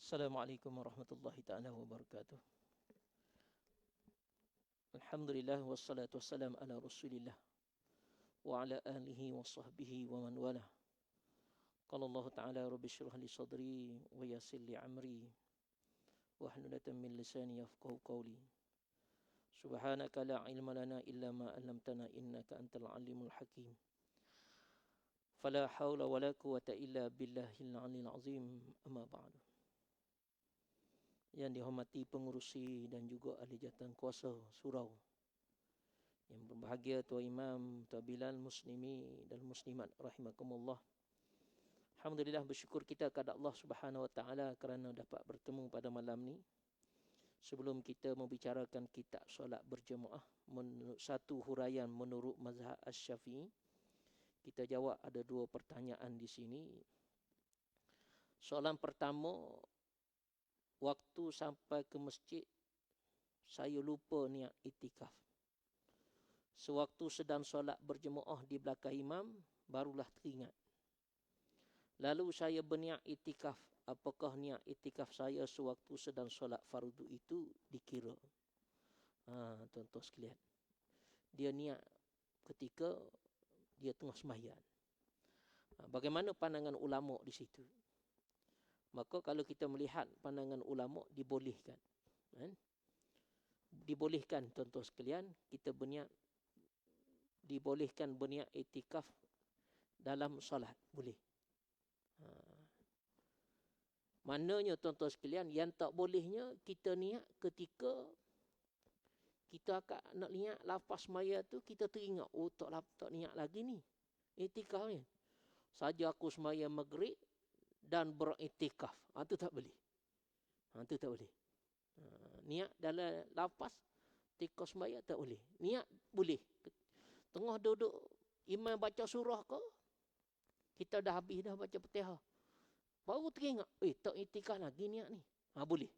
Assalamualaikum warahmatullahi ta'ala wabarakatuh. Alhamdulillah wassalatu wassalam ala rasulillah wa ala alihi wa sahbihi wa man wala. Qala Allah ta'ala rabbi syrah li sadri wa yassir li amri wa hlulatan min lisani yafqahu qawli. Subhanaka la ilma lana illa ma 'allamtana innaka antal alimul hakim. Fala haula wala quwwata illa billahil aliyil azim. Amma ba'du. Yang dihormati pengurusi dan juga ahli jawatan kuasa surau, yang berbahagia Tuan Imam, Tuan Bilal, muslimi dan muslimat rahimakumullah. Alhamdulillah, bersyukur kita kepada Allah Subhanahu Wa Taala kerana dapat bertemu pada malam ni. Sebelum kita membicarakan kitab solat berjemaah menurut satu huraian menurut mazhab Asy-Syafi'i, kita jawab ada dua pertanyaan di sini. Soalan pertama, waktu sampai ke masjid, saya lupa niat itikaf. Sewaktu sedang solat berjemaah di belakang imam, barulah teringat. Lalu saya berniat itikaf. Apakah niat itikaf saya sewaktu sedang solat fardu itu dikira? Tuan-tuan sekalian, dia niat ketika dia tengah sembahyang. Bagaimana pandangan ulama di situ? Maka kalau kita melihat pandangan ulama, dibolehkan. Dibolehkan tuan-tuan sekalian, kita berniat, dibolehkan berniat iktikaf dalam solat. Boleh. Maknanya tuan-tuan sekalian, yang tak bolehnya kita niat ketika kita akan nak niat lafaz maya tu, kita teringat, oh tak niat lagi ni iktikaf ni. Saja aku sembahyang maghrib dan beriktikaf. Itu tak boleh. Itu tak boleh. Niat dalam lafaz ketika sembahyang tak boleh. Niat boleh. Tengah duduk imam baca surah ke, kita dah habis dah baca Fatihah, baru teringat, tak iktikaf lagi niat ni. Boleh.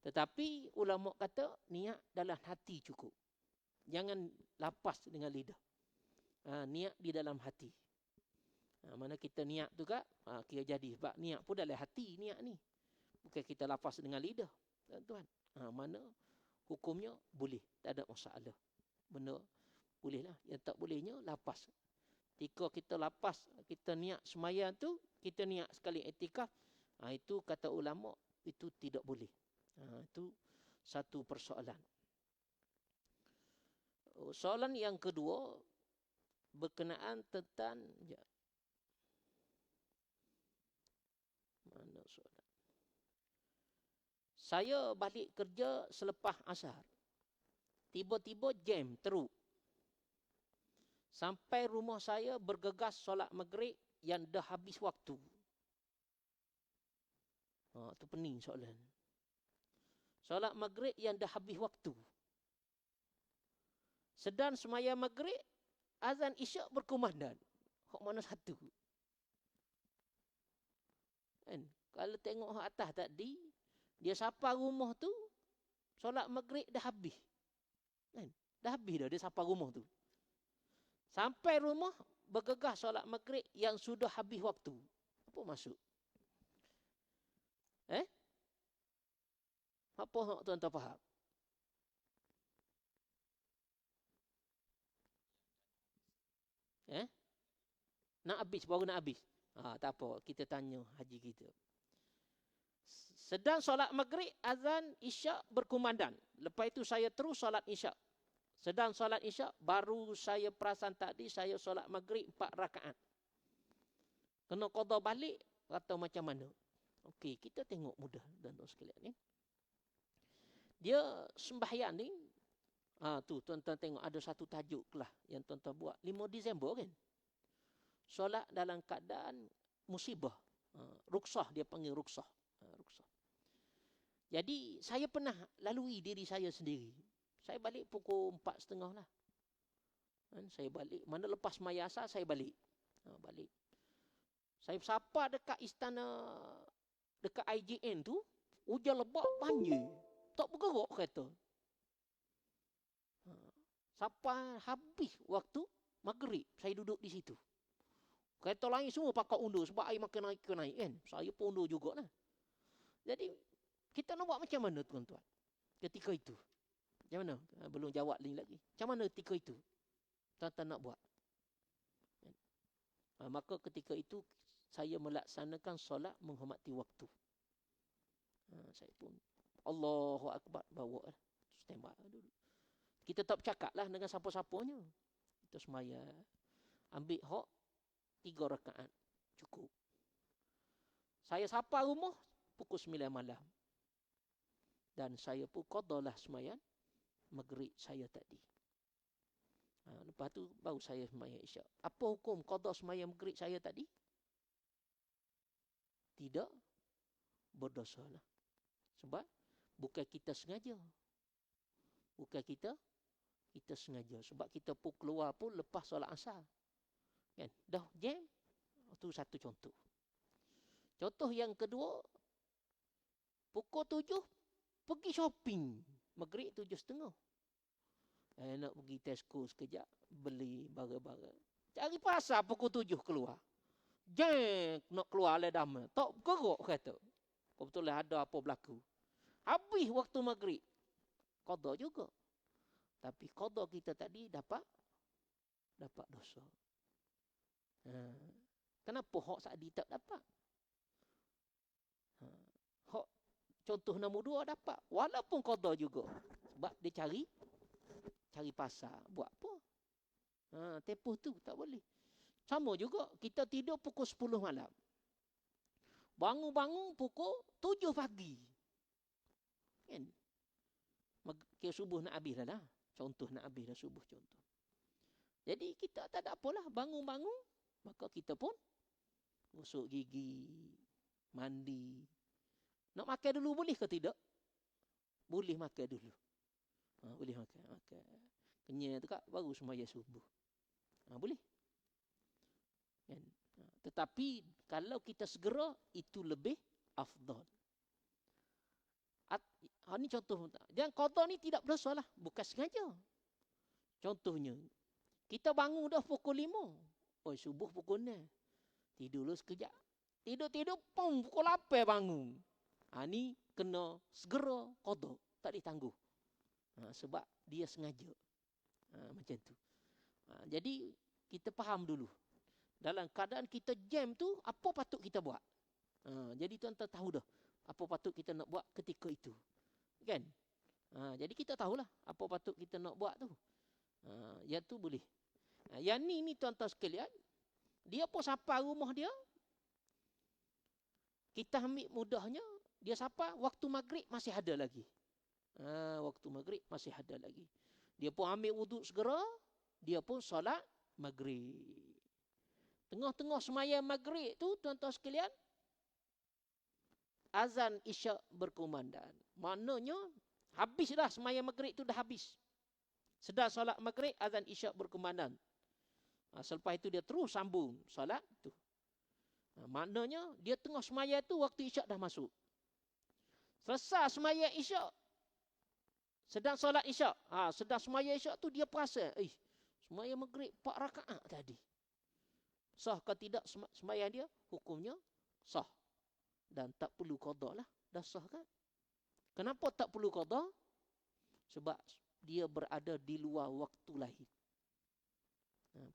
Tetapi ulama kata niat dalam hati cukup. Jangan lafaz dengan lidah. Niat di dalam hati. Mana kita niat tu kan, kira jadi. Sebab niat pun dalam hati niat ni. Bukan kita lafaz dengan lidah. Tuan-tuan. Mana hukumnya boleh. Tak ada masalah. Benda boleh lah. Yang tak bolehnya lafaz. Ketika kita lafaz, kita niat sembahyang tu, kita niat sekali iktikaf, itu kata ulama, itu tidak boleh. Itu satu persoalan. Soalan yang kedua, berkenaan tentang mana soalan? Saya balik kerja selepas asar. Tiba-tiba jam teruk. Sampai rumah saya bergegas solat maghrib yang dah habis waktu. Itu pening soalan. Solat maghrib yang dah habis waktu. Sedang sembahyang maghrib, azan isyak berkumandang. Hak mana satu? Kan? Kalau tengok hak atas tadi, dia sapa rumah tu, solat maghrib dah habis. Kan? Dah habis dah dia sapa rumah tu. Sampai rumah, bergegas solat maghrib yang sudah habis waktu. Apa maksud? Apa hak tuan-tuan faham? Nak habis, baru nak habis. Tak apa, kita tanya haji kita. Sedang solat maghrib, azan isyak berkumandang. Lepas itu saya terus solat isyak. Sedang solat isyak, baru saya perasan tadi saya solat maghrib 4 rakaat. Kena qada balik atau macam mana? Okey, kita tengok mudah tuan-tuan sekalian ni. Dia sembahyang ni, tu tuan-tuan tengok ada satu tajuk lah yang tuan-tuan buat 5 Disember kan. Solat dalam keadaan musibah. Ruksah, dia panggil ruksah. Ruksah. Jadi saya pernah lalui diri saya sendiri. Saya balik pukul 4.30 lah. Saya balik. Mana lepas mayasa saya balik. Balik. Saya sapa dekat istana, dekat IJN tu, hujan lebat banjir. Tak bergerak kereta. Sampai habis waktu maghrib, saya duduk di situ. Kereta lain semua pakai undur sebab air makin naik kan. Saya pun undur jugalah. Jadi kita nak buat macam mana tuan-tuan ketika itu? Macam mana? Belum jawab ni lagi. Macam mana ketika itu tuan-tuan nak buat? Maka ketika itu saya melaksanakan solat menghormati waktu. Saya pun Allahu Akbar bawa lah. Tembak dulu. Kita tak bercakap lah dengan siapa-siapanya. Kita semaya. Ambil hak 3 rakaat. Cukup. Saya sapa rumah pukul 9 malam. Dan saya pun qadalah semayan maghrib saya tadi. Lepas tu baru saya sembahyang isyak. Apa hukum qada sembahyang maghrib saya tadi? Tidak berdosa lah. Sebab bukan kita sengaja. Bukan kita sengaja. Sebab kita pun keluar pun lepas solat asar. Kan? Dah jam. Itu satu contoh. Contoh yang kedua, pukul 7 pergi shopping. Maghrib 7.30. Nak pergi Tesco sekejap, beli barang-barang. Cari pasar pukul 7 keluar. Jeng nak keluar le dama. Tak gerok kata. Kebetulan ada apa berlaku. Habis waktu maghrib. Qada juga. Tapi qada kita tadi dapat dosa. Kenapa hak Sa'di tak dapat? Hak contoh nombor 2 dapat. Walaupun qada juga. Sebab dia cari pasar. Buat apa? Tepuh tu tak boleh. Sama juga. Kita tidur pukul 10 malam. Bangun-bangun pukul 7 pagi. Kan? Kira subuh nak habis lah. Contoh nak habis dah subuh contoh. Jadi kita tak ada apalah. Bangun-bangun. Maka kita pun gosok gigi. Mandi. Nak makan dulu boleh ke tidak? Boleh makan dulu. Boleh makan. Kenyang tu kak baru semaya subuh. Boleh. Kan? Tetapi kalau kita segera itu lebih afdal. Ini contoh. Yang qada ni tidak berdosa lah. Bukan sengaja. Contohnya. Kita bangun dah pukul 5. Subuh pukul 6. Tidur dulu sekejap. Tidur-tidur pum pukul 8 bangun. Ni kena segera qada. Tak ditangguh. Sebab dia sengaja. Macam tu. Jadi kita faham dulu. Dalam keadaan kita jam tu, apa patut kita buat? Jadi tuan-tuan tahu dah. Apa patut kita nak buat ketika itu. Kan? Jadi kita tahulah apa patut kita nak buat tu. Yang tu boleh. Yang ni tuan-tuan sekalian. Dia pun sapa rumah dia. Kita ambil mudahnya. Dia sapa waktu maghrib masih ada lagi. Waktu maghrib masih ada lagi. Dia pun ambil wuduk segera. Dia pun solat maghrib. Tengah-tengah sembahyang maghrib tu tuan-tuan sekalian. Azan isyak berkumandang. Maknanya habis dah sembahyang maghrib tu dah habis. Sedar solat maghrib, azan isyak berkumandang. Selepas itu dia terus sambung solat tu. Maknanya dia tengah sembahyang tu waktu isyak dah masuk. Selesai sembahyang isyak. Sedang solat isyak. Sedang sembahyang isyak tu dia perasan. Sembahyang maghrib 4 rakaat tadi. Sah ke tidak sembahyang dia? Hukumnya sah. Dan tak perlu qada lah. Dah sah kan? Kenapa tak perlu qada? Sebab dia berada di luar waktu lahir.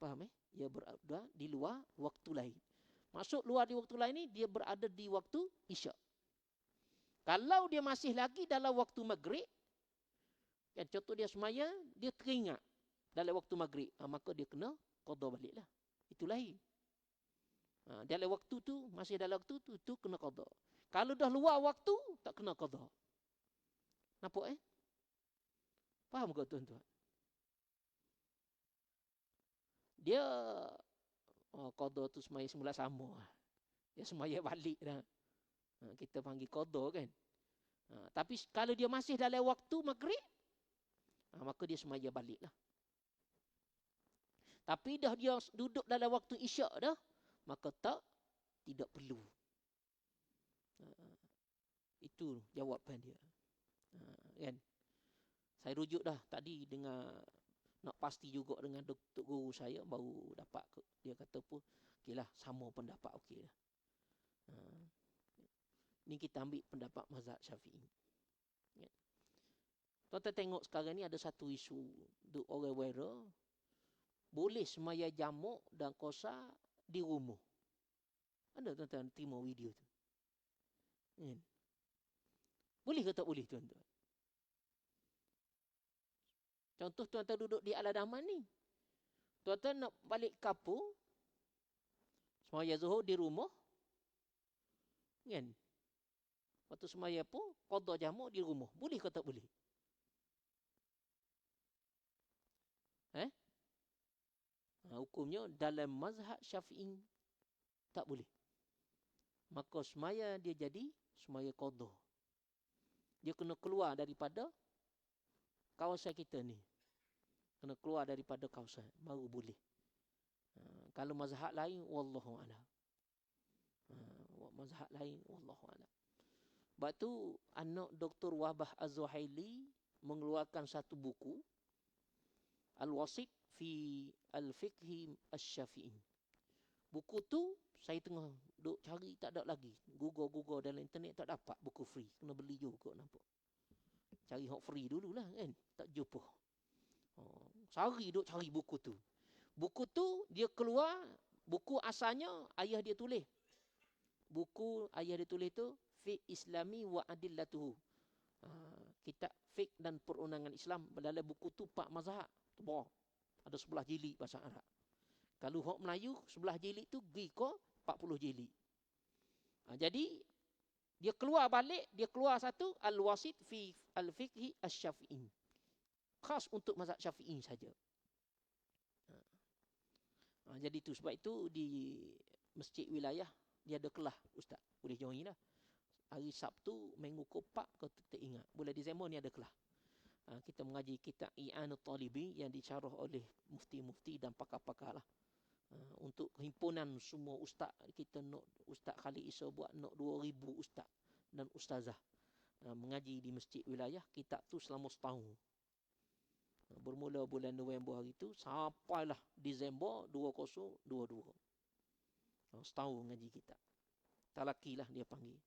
Faham Dia berada di luar waktu lahir. Masuk luar di waktu lahir ni, dia berada di waktu isyak. Kalau dia masih lagi dalam waktu maghrib, kan, contoh dia sembahyang, dia teringat dalam waktu maghrib. Maka dia kena qada balik lah. Itu lahir. Dalam waktu tu, masih dalam waktu tu kena qada. Kalau dah luar waktu, tak kena qada. Nampak Faham ke tuan-tuan? Dia qada tu semaya semula sama. Dia semaya balik dah. Kita panggil qada kan. Tapi kalau dia masih dalam waktu maghrib, maka dia semaya balik lah. Tapi dah dia duduk dalam waktu isyak dah, maka tidak perlu. Itu jawapan dia. Kan? Saya rujuk dah tadi dengan nak pasti juga dengan doktor guru saya baru dapat dia kata pun okeylah sama pendapat okeylah. Ni kita ambil pendapat mazhab Syafi'i. Ya. Tuan-tuan tengok sekarang ni ada satu isu orang viral. Boleh semaya jamak dan kosa di rumah. Ada tuan-tuan terima video tu? Ya. Boleh ke tak boleh tuan-tuan? Contoh tuan-tuan duduk di Al-Adaman ni. Tuan-tuan nak balik kampung, semaya zuhur di rumah, kan? Waktu semaya pun, qada jamak di rumah. Boleh ke tak boleh? Hukumnya dalam mazhab Syafi'i tak boleh. Maka semaya dia jadi semaya qada. Dia kena keluar daripada kawasan kita ni. Kena keluar daripada kawasan, baru boleh. Kalau mazhab lain, wallahu a'lam. Mazhab lain, wallahu a'lam. Sebab tu anak Dr. Wahbah Az-Zuhaili mengeluarkan satu buku, Al-Wasit fi Al-Fiqhi Asy-Syafi'i. Buku tu saya tengah duk cari, tak ada lagi. Google dalam internet tak dapat buku free. Kena beli juga nampak. Cari hot free dululah kan. Tak jumpa. Sehari duk cari buku tu. Buku tu dia keluar, buku asalnya ayah dia tulis. Buku ayah dia tulis tu Fiqh Islami wa Adillatuhu. Kitab fiqh dan perundangan Islam. Dalam buku tu 4 mazhab. Ada 11 jilid bahasa Arab. Kalau hak Melayu 11 jilid tu pergi ke 40 jilid. Jadi dia keluar balik, dia keluar satu Al-Wasit fi Al-Fiqhi Asy-Syafi'i. Khas untuk mazhab Syafi'i saja. Jadi tu sebab itu di masjid wilayah dia ada kelas ustaz. Boleh join lah. Hari Sabtu minggu ke-4 kau tak ingat. Bulan Disember ni ada kelas. Kita mengaji kitab I'anut Talibi yang dicarah oleh mufti-mufti dan pakar-pakar lah. Untuk himpunan semua ustaz, kita nak Ustaz Khalid Isa buat nak 2,000 ustaz dan ustazah mengaji di masjid wilayah kitab tu selama setahun. Bermula bulan November hari tu sampailah Disember 2022. Setahun mengaji kitab. Talakilah dia panggil.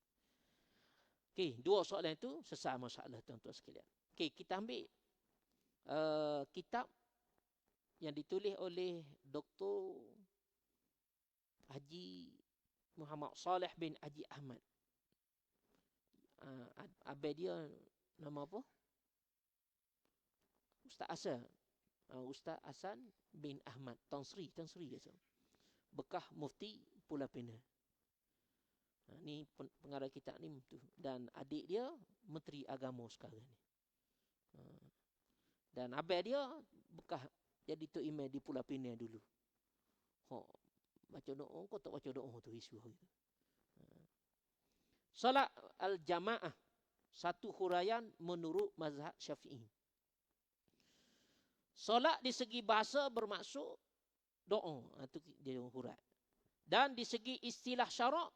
Okey, 2 soalan itu selesai masalah tuan-tuan sekalian. Okey, kita ambil kitab yang ditulis oleh Dr. Haji Muhammad Saleh bin Haji Ahmad. Abang dia nama apa? Ustaz Hasan. Ustaz Hasan bin Ahmad Tan Sri dia. Bekas mufti Pulau Pinang. Ni pengarah kitab ni tu. Dan adik dia Menteri Agama sekarang ni. Dan abang dia bekas jadi Tok Imam di Pulau Pinang dulu. Baca doa, kau tak baca doa tu isu hari tu. Salat al-jamaah, satu huraian menurut mazhab Syafi'i. Salat di segi bahasa bermaksud doa, itu dia hurai. Dan di segi istilah syarak,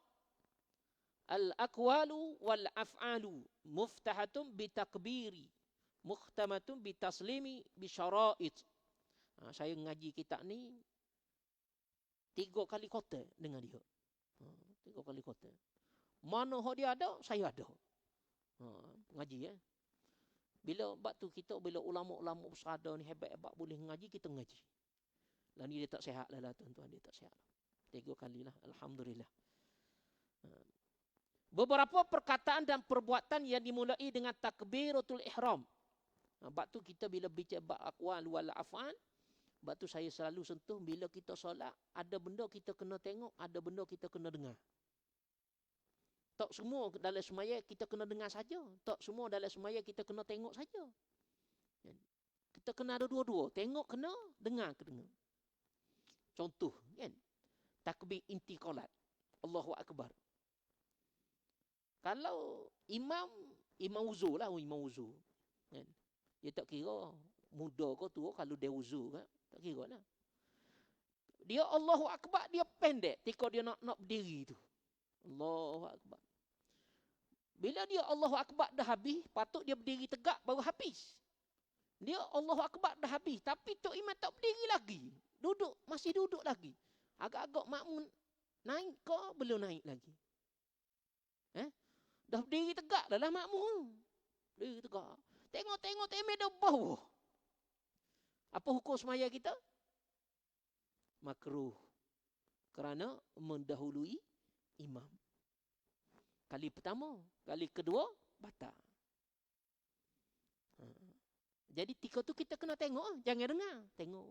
al-aqwalu wal af'alu muftahatun bitakbiri, mukhtamatun bitaslimi bisyara'id. Saya ngaji kitab ni 3 kali kota dengan dia. 3 kali kota. Mana hak dia ada, saya ada. Ngaji Bila bab tu kita, bila ulama-ulama besar ni hebat-hebat boleh ngaji, kita ngaji. Lah ni dia tak sihat lah tuan-tuan, dia tak sihat. 3 kali lah, alhamdulillah. Beberapa perkataan dan perbuatan yang dimulai dengan takbiratul ihram. Bab tu kita bila bicara bab aqwal wal af'al, bab tu saya selalu sentuh bila kita solat, ada benda kita kena tengok, ada benda kita kena dengar. Tak semua dalam semaya kita kena dengar saja. Tak semua dalam semaya kita kena tengok saja. Kita kena ada dua-dua. Tengok kena, dengar kena. Contoh, kan? Takbir intiqalat. Allahu Akbar. Kalau imam uzur lah, imam uzur. Kan? Dia tak kira muda ke tua, kalau dia uzur kan? Tak kira lah. Dia Allahu Akbar, dia pendek. Ketika dia nak berdiri tu. Allahu Akbar. Bila dia Allahu Akbar dah habis, patut dia berdiri tegak baru habis. Dia Allahu Akbar dah habis, tapi tok imam tak berdiri lagi. Masih duduk lagi. Agak-agak makmum naik ke belum naik lagi. Dah berdiri tegak dah lah makmum. Berdiri tegak. Tengok temen dah bawah. Apa hukum semaya kita? Makruh. Kerana mendahului imam. Kali pertama. Kali kedua, batal. Jadi tika tu kita kena tengok. Jangan dengar. Tengok.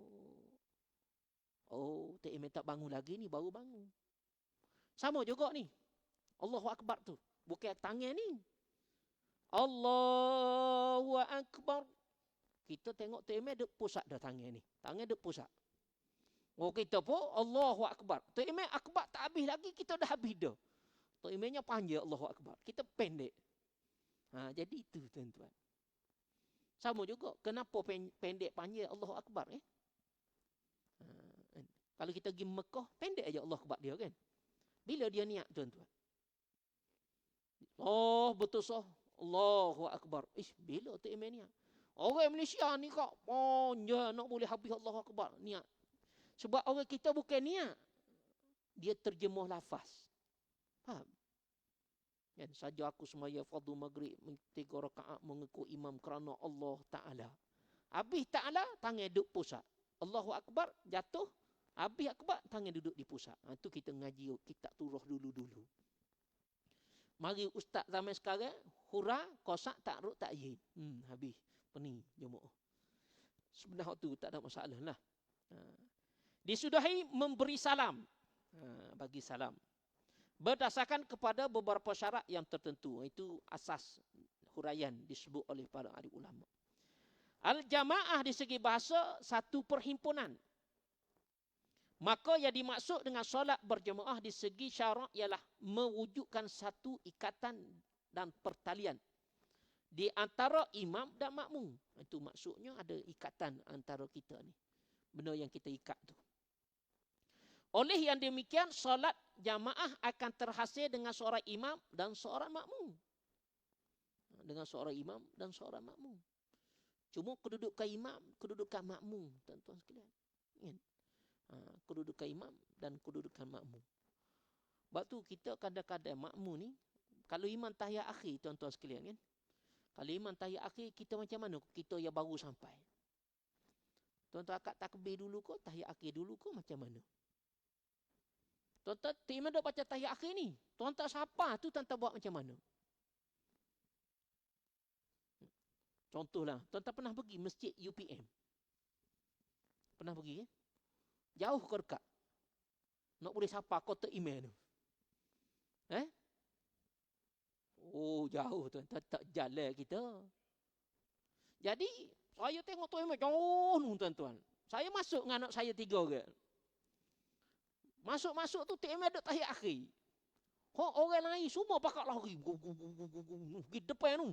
Oh, tak imam tak bangun lagi ni. Baru bangun. Sama juga ni. Allahu Akbar tu. Bukan tangan ni. Allahu Akbar. Kita tengok tak imam duk pusat dah tangan ni. Tangan duk pusat. Oh kita pun Allahu Akbar. Tak imam akbar tak habis lagi. Kita dah habis dah. Tak imamnya panjang Allahu Akbar. Kita pendek. Jadi itu tuan-tuan. Sama juga. Kenapa pendek panjang Allahu Akbar? Kalau kita pergi Mekah, pendek aja Allahu Akbar dia kan. Bila dia niat tuan-tuan? Oh betul sah. Allahu Akbar. Bila tu imam niat? Orang Malaysia ni kak panjang nak boleh habis Allahu Akbar niat. Sebab orang kita bukan niat. Dia terjemuh lafaz. Faham? Kan saja aku semaya fardu maghrib 3 rakaat mengikut imam kerana Allah Taala. Habis Taala tangan duduk pusat. Allahu Akbar jatuh. Habis akbar tangan duduk di pusat. Itu kita ngaji kitab turah dulu-dulu. Mari ustaz zaman sekarang hura kosak takruk takyin. Habis pening jemaah. Sebenarnya tu tak ada masalah lah. Disudahi memberi salam. Bagi salam. Berdasarkan kepada beberapa syarat yang tertentu. Itu asas huraian disebut oleh para ahli ulama. Al-jamaah di segi bahasa satu perhimpunan. Maka yang dimaksud dengan solat berjemaah di segi syarak ialah mewujudkan satu ikatan dan pertalian di antara imam dan makmum. Itu maksudnya ada ikatan antara kita ni. Benda yang kita ikat tu. Oleh yang demikian, solat jamaah akan terhasil dengan seorang imam dan seorang makmum. Dengan seorang imam dan seorang makmum. Cuma kedudukan imam, kedudukan makmum, tuan-tuan sekalian. Kedudukan imam dan kedudukan makmum. Sebab tu kita kadang-kadang makmum ni, kalau imam tahiyat akhir, tuan-tuan sekalian kan. Kalau imam tahiyat akhir, kita macam mana? Kita yang baru sampai. Tuan-tuan akad takbir dulu ke, tahiyat akhir dulu ke, macam mana? Tuan-tuan, imam dah baca tahiyat akhir ni. Tuan-tuan siapa tu, tuan-tuan buat macam mana? Contohlah, tuan-tuan pernah pergi masjid UPM? Pernah pergi kan? Jauh ke dekat? Nak boleh sapa kota imam tu? Oh, jauh tu. Tak jalan kita. Jadi, saya tengok tu imam jauh, tuan-tuan. Saya masuk dengan anak saya 3 orang. Masuk-masuk tu, imam duduk tahiyat akhir. Orang lain semua pakat lari. Pergi depan tu.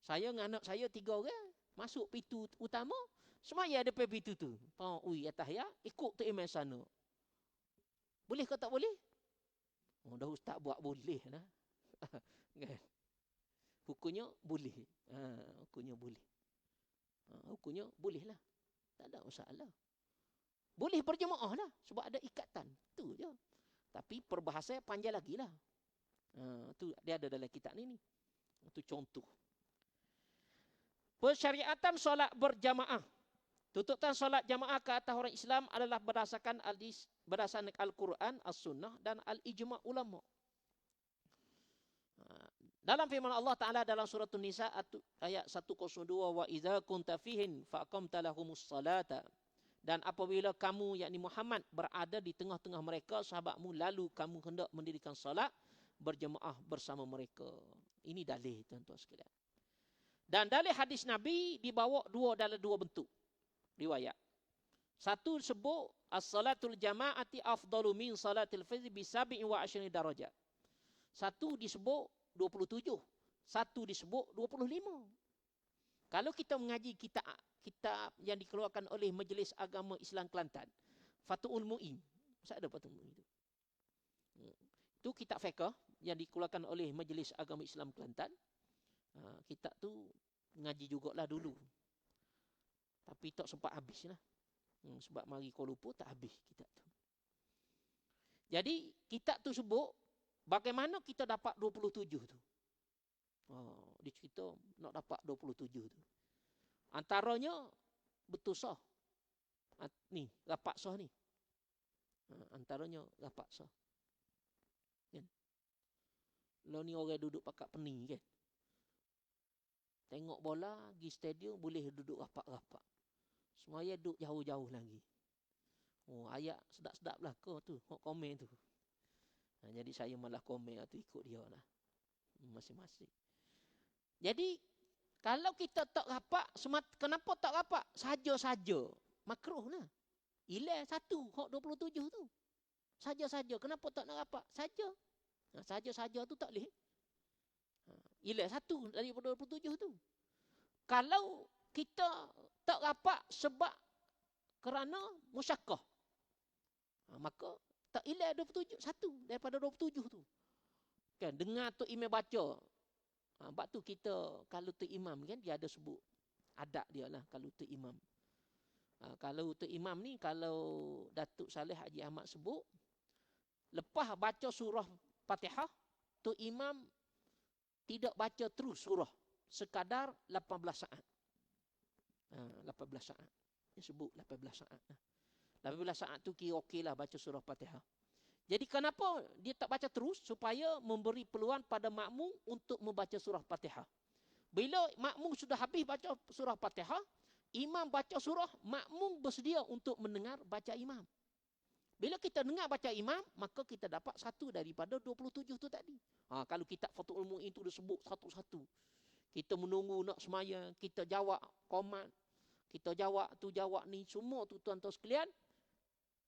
Saya dengan anak saya 3 orang. Masuk pintu utama. Semaya depan pintu tu. Ui atas ya, ikut tu imam sana. Boleh ke tak boleh? Oh, dah ustaz buat boleh lah. Kan? Hukumnya boleh. Hukumnya boleh. Hukumnya boleh lah. Tak ada masalah. Boleh berjemaah lah. Sebab ada ikatan. Tu je. Tapi perbahasan panjang lagi lah. Tu dia ada dalam kitab ni. Itu contoh. Persyariatan solat berjamaah. Tuntutan solat jamaah ke atas orang Islam adalah berdasarkan Al-Quran, As-Sunnah dan Al-Ijma' ulama. Dalam firman Allah Ta'ala dalam surah An-Nisa ayat 102, wa idza kunta fihim faqamta lahumus salata. Dan apabila kamu yakni Muhammad berada di tengah-tengah mereka sahabatmu lalu kamu hendak mendirikan solat berjamaah bersama mereka. Ini dalil tuan-tuan sekalian. Dan dalil hadis Nabi dibawa dalam dua bentuk riwayat. Satu sebut as-salatul jama'ati afdalu min salatil fardhi bi 27 darajat. Satu disebut 27, satu disebut 25. Kalau kita mengaji kitab yang dikeluarkan oleh Majlis Agama Islam Kelantan, Fathul Mu'in. Masa ada Fathul Mu'in itu? Itu kitab fiqh yang dikeluarkan oleh Majlis Agama Islam Kelantan. Kitab tu ngaji jugalah dulu. Tapi tak sempat habis lah. Sebab mari Kuala Lumpur tak habis kitab tu. Jadi kitab tu sebut bagaimana kita dapat 27 tu. dia cerita nak dapat 27 tu. Antaranya betul sah. Ni, rapat sah ni. Antaranya rapat sah. Kan? Lo ni orang duduk pakat peni kan. Tengok bola, pergi stadium boleh duduk rapat-rapat. Semaya duduk jauh-jauh lagi. Oh, ayat sedap-sedap lah kau tu, komen tu. Jadi saya malah komen tu ikut dia lah. Masing-masing. Jadi kalau kita tak rapat, kenapa tak rapat? Saja-saja. Makruh lah. Ilai satu, hak 27 tu. Saja-saja. Kenapa tak nak rapat? Saja. Saja-saja tu tak boleh. Ilai satu daripada 27 tu. Kalau kita tak rapat sebab kerana musyakkah, maka tak ilai 27, satu daripada 27 tu. Kan, dengar Tok Imam baca. Sebab tu kita, kalau Tok Imam kan, dia ada sebut adab dia lah kalau Tok Imam. Kalau Tok Imam ni, kalau Datuk Saleh Haji Ahmad sebut, lepas baca surah Fatihah, Tok Imam tidak baca terus surah. Sekadar 18 saat. 18 saat. Dia sebut 18 saat. 18 saat tu kira okey lah baca surah Fatihah. Jadi kenapa dia tak baca terus? Supaya memberi peluang pada makmum untuk membaca surah Fatihah. Bila makmum sudah habis baca surah Fatihah, imam baca surah, makmum bersedia untuk mendengar baca imam. Bila kita dengar baca imam, maka kita dapat satu daripada 27 tu tadi. Kalau kitab Fathul Mu'in tu dia sebut satu-satu. Kita menunggu nak semaya, kita jawab komat, kita jawab tu jawab ni, semua tu tuan-tuan sekalian,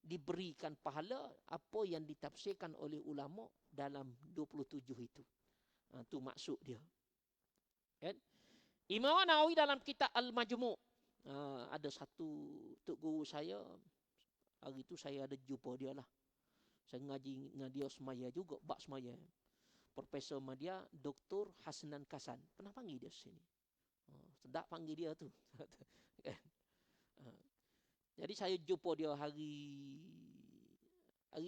diberikan pahala apa yang ditafsirkan oleh ulama dalam 27 itu. Tu maksud dia. Kan? Imam Nawawi dalam kitab Al-Majmu' ada satu tok guru saya, hari tu saya ada jumpa dia lah. Saya ngaji dengan dia semaya juga, bab semaya. Profesor Madya, Dr. Hasnan Kasan. Pernah panggil dia sini. Sedap panggil dia tu. Jadi saya jumpa dia hari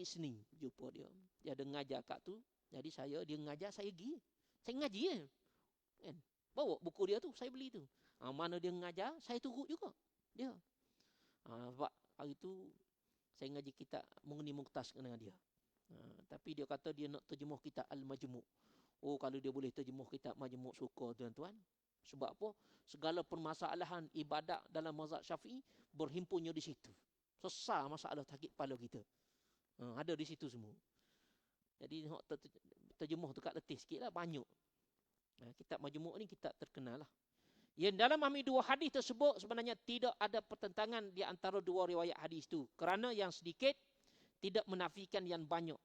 Senin, jumpa dia. Dia ada ngajar kat tu. Jadi dia ngajar, saya pergi. Saya ngaji kan. Bawa buku dia tu, saya beli tu. Mana dia ngajar, saya turut juga. Dia. Sebab hari tu saya ngaji kitab Mughni Muqtas dengan dia. Tapi dia kata dia nak terjemuh kitab Al-Majmu'. Oh, kalau dia boleh terjemuh kitab Majmu' suka tuan-tuan. Sebab apa? Segala permasalahan ibadat dalam mazhab Syafi'i berhimpunnya di situ. Sesar masalah sakit kepala kita. Ada di situ semua. Jadi terjemuh tu kat letih sikit lah, banyak. Kitab Majmu' ni kitab terkenal lah. Yang dalam dua hadis tersebut sebenarnya tidak ada pertentangan di antara dua riwayat hadis tu. Kerana yang sedikit tidak menafikan yang banyak.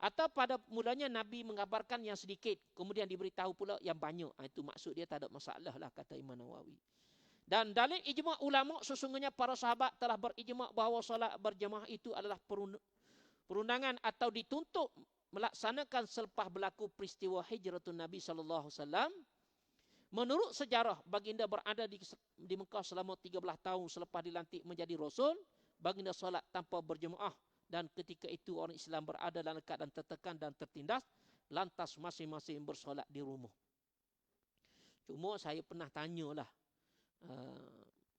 Atau pada mulanya Nabi mengabarkan yang sedikit, kemudian diberitahu pula yang banyak. Itu maksud dia tak ada masalah lah, kata Imam Nawawi. Dan dalil ijma' ulama, sesungguhnya para sahabat telah berijma' bahawa solat berjamaah itu adalah perundangan atau dituntut melaksanakan selepas berlaku peristiwa hijratun Nabi SAW. Menurut sejarah, baginda berada di Mekah selama 13 tahun selepas dilantik menjadi Rasul. Baginda solat tanpa berjemaah. Dan ketika itu orang Islam berada dalam keadaan tertekan dan tertindas. Lantas masing-masing bersolat di rumah. Cuma saya pernah tanyalah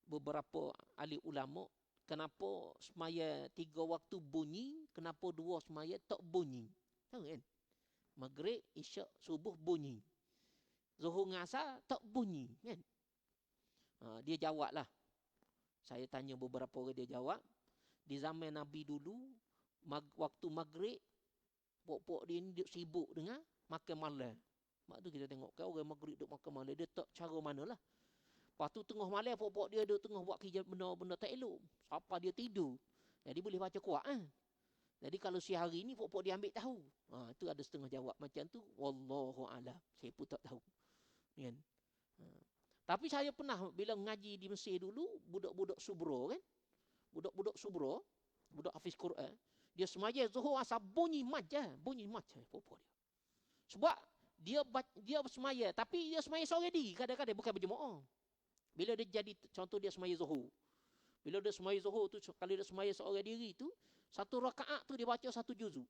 beberapa ahli ulama, kenapa semaya 3 waktu bunyi, kenapa 2 semaya tak bunyi? Tahu kan? Maghrib, Isyak, subuh bunyi. Zuhur dengan Asar tak bunyi kan? Dia jawab lah. Saya tanya beberapa orang, dia jawab. Di zaman Nabi dulu, waktu maghrib, pok-pok dia ni dia sibuk dengan makan malam. Mak tu kita tengok kan orang maghrib duk makan malam, dia tak cara mana lah. Lepas tu tengah malam, pok-pok dia duk tengah buat kerja benda-benda tak elok. Siapa dia tidur. Jadi boleh baca Quran. Jadi kalau si hari ni pok-pok dia ambil tahu. Itu ada setengah jawab macam tu. Wallahu a'lam. Saya pun tak tahu. Kan? Tapi saya pernah bila ngaji di Mesir dulu, budak-budak subro kan? Budak-budak subro, budak hafiz Quran, dia semaya zuhur asar bunyi mat pokok dia. Sebab dia semaya, tapi dia semaya seorang diri, kadang-kadang bukan berjemaah. Bila dia jadi contoh dia semaya zuhur. Bila dia semaya zuhur tu, kalau dia semaya seorang diri tu, satu rakaat tu dia baca 1 juzuk.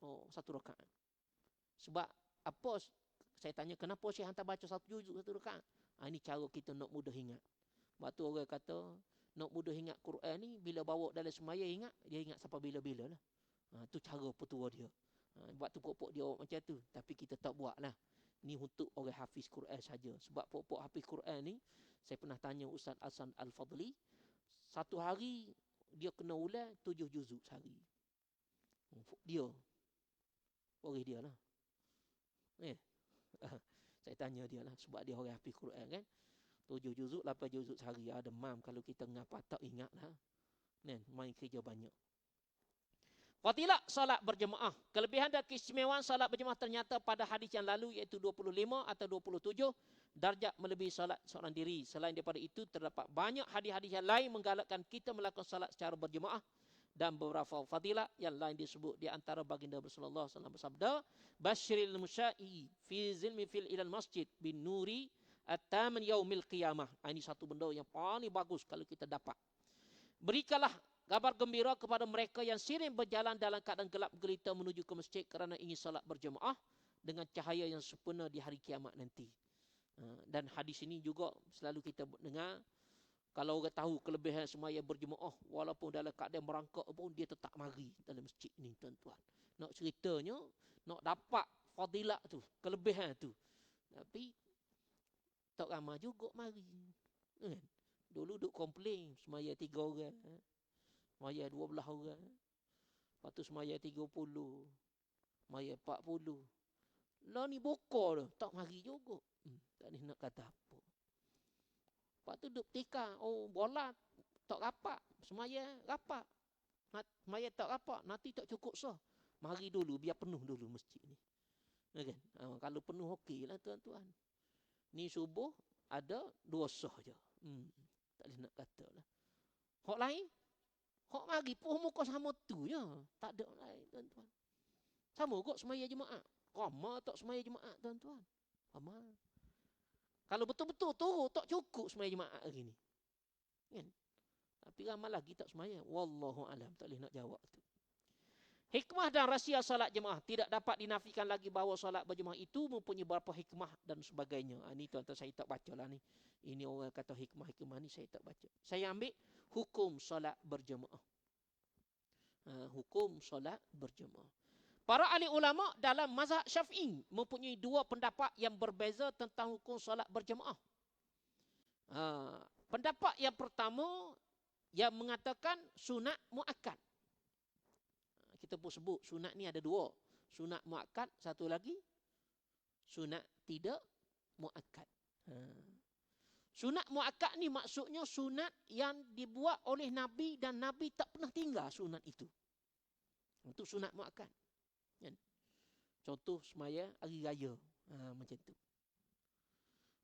1 rakaat. Sebab apa Saya tanya, kenapa Syekh hantar baca 1 juzuk 1 rakaat? Ini cara kita nak mudah ingat. Sebab tu orang kata, nak mudah ingat Quran ni, bila bawa dalam semaya ingat, dia ingat sampai bila-bila lah. Tu cara petua dia. Sebab tu pokok dia macam tu. Tapi kita tak buat lah. Ni untuk orang hafiz Quran saja. Sebab pokok hafiz Quran ni, saya pernah tanya Ustaz Hasan Al-Fadli, satu hari dia kena ulang 7 juzuk sehari. Dia. Orang dia lah. Saya tanya dia lah. Sebab dia orang hafiz Quran kan. 7 juzuk, 8 juzuk sehari. Ada mam kalau kita ngapa tak ingat lah. Main kerja banyak. Fadilah salat berjemaah. Kelebihan dan keistimewaan salat berjemaah ternyata pada hadis yang lalu iaitu 25 atau 27 darjat melebihi salat seorang diri. Selain daripada itu terdapat banyak hadis-hadis yang lain menggalakkan kita melakukan salat secara berjemaah dan beberapa fadilah yang lain disebut di antara baginda Rasulullah SAW bersabda, "Basyiril musya'i fi zilmi fil ilal masjid bin nuri at-taman yaumil qiyamah." Ini satu benda yang paling bagus kalau kita dapat. Berikanlah kabar gembira kepada mereka yang sering berjalan dalam keadaan gelap gelita menuju ke masjid kerana ingin salat berjemaah dengan cahaya yang sempurna di hari kiamat nanti. Dan hadis ini juga selalu kita dengar, kalau orang tahu kelebihan semaya berjemaah walaupun dalam keadaan merangkak pun dia tetap mari dalam masjid ni tuan-tuan. Nak ceritanya, nak dapat fadilat tu, kelebihan tu. Tapi tak ramai juga mari. Dulu duk komplain semaya 3 orang. Semaya 12 orang. Lepas tu semaya 30. Semaya 40. Lah ni bokor dah. Tak mari juga. Tak ni nak kata apa. Lepas tu duk tika. Oh bola tak rapat. Semaya rapat. Semaya tak rapat. Nanti tak cukup sah. Mari dulu. Biar penuh dulu masjid ni. Kan? Kalau penuh okey lah tuan-tuan. Ni subuh ada 2 sah je. Tak boleh nak kata lah. Hak lain? Hak mari pun muka sama tu je. Tak ada lain tuan-tuan. Sama kot semaya jemaah. Ramai tak semaya jemaah tuan-tuan. Ramai. Kalau betul-betul tu tak cukup semaya jemaah hari ni. Kan? Tapi ramai lagi tak semaya. Wallahu alam. Tak boleh nak jawab tu. Hikmah dan rahsia salat jemaah. Tidak dapat dinafikan lagi bahawa salat berjemaah itu mempunyai beberapa hikmah dan sebagainya. Ini tuan-tuan saya tak baca lah ni. Ini orang kata hikmah-hikmah ni saya tak baca. Saya ambil hukum salat berjemaah. Hukum salat berjemaah. Para ahli ulama dalam mazhab Syafi'i mempunyai 2 pendapat yang berbeza tentang hukum salat berjemaah. Pendapat yang pertama yang mengatakan sunat muakkad. Kita pun sebut sunat ni ada 2. Sunat muakkad, satu lagi sunat tidak muakkad. Sunat muakkad ni maksudnya sunat yang dibuat oleh Nabi dan Nabi tak pernah tinggal sunat itu. Itu sunat muakkad. Contoh semaya hari raya. Macam tu.